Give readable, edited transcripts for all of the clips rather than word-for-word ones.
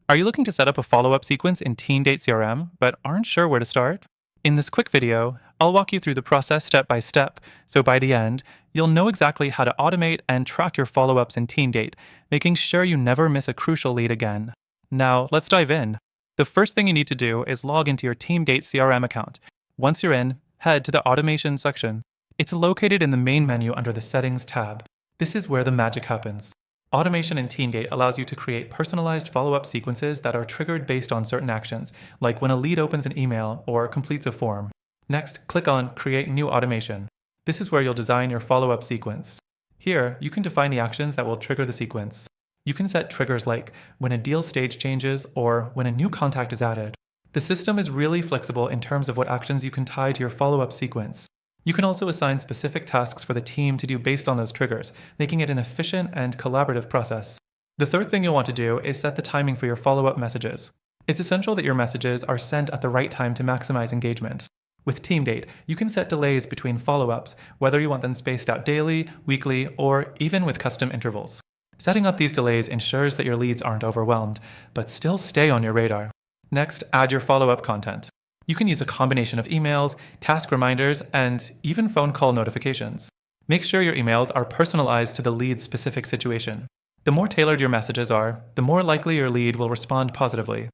Are you looking to set up a follow-up sequence in TeamGate CRM, but aren't sure where to start? In this quick video, I'll walk you through the process step by step, so by the end, you'll know exactly how to automate and track your follow-ups in TeamGate, making sure you never miss a crucial lead again. Now, let's dive in. The first thing you need to do is log into your TeamGate CRM account. Once you're in, head to the Automation section. It's located in the main menu under the Settings tab. This is where the magic happens. Automation in TeamGate allows you to create personalized follow-up sequences that are triggered based on certain actions, like when a lead opens an email or completes a form. Next, click on Create New Automation. This is where you'll design your follow-up sequence. Here, you can define the actions that will trigger the sequence. You can set triggers like when a deal stage changes or when a new contact is added. The system is really flexible in terms of what actions you can tie to your follow-up sequence. You can also assign specific tasks for the team to do based on those triggers, making it an efficient and collaborative process. The third thing you'll want to do is set the timing for your follow-up messages. It's essential that your messages are sent at the right time to maximize engagement. With TeamGate, you can set delays between follow-ups, whether you want them spaced out daily, weekly, or even with custom intervals. Setting up these delays ensures that your leads aren't overwhelmed, but still stay on your radar. Next, add your follow-up content. You can use a combination of emails, task reminders, and even phone call notifications. Make sure your emails are personalized to the lead's specific situation. The more tailored your messages are, the more likely your lead will respond positively.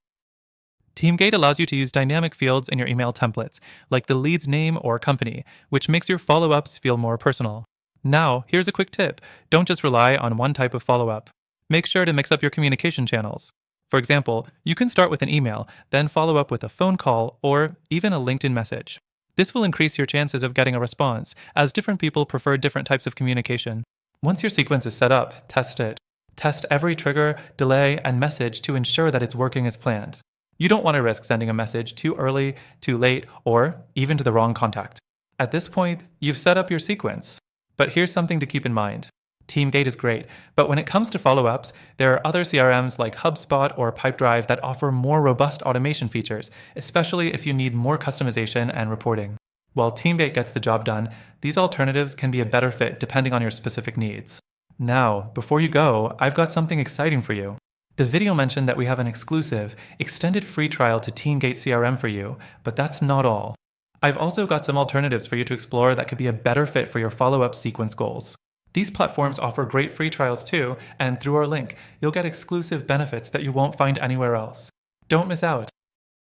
TeamGate allows you to use dynamic fields in your email templates, like the lead's name or company, which makes your follow-ups feel more personal. Now, here's a quick tip. Don't just rely on one type of follow-up. Make sure to mix up your communication channels. For example, you can start with an email, then follow up with a phone call or even a LinkedIn message. This will increase your chances of getting a response, as different people prefer different types of communication. Once your sequence is set up, test it. Test every trigger, delay, and message to ensure that it's working as planned. You don't want to risk sending a message too early, too late, or even to the wrong contact. At this point, you've set up your sequence. But here's something to keep in mind. TeamGate is great, but when it comes to follow-ups, there are other CRMs like HubSpot or Pipedrive that offer more robust automation features, especially if you need more customization and reporting. While TeamGate gets the job done, these alternatives can be a better fit depending on your specific needs. Now, before you go, I've got something exciting for you. The video mentioned that we have an exclusive, extended free trial to TeamGate CRM for you, but that's not all. I've also got some alternatives for you to explore that could be a better fit for your follow-up sequence goals. These platforms offer great free trials too, and through our link, you'll get exclusive benefits that you won't find anywhere else. Don't miss out.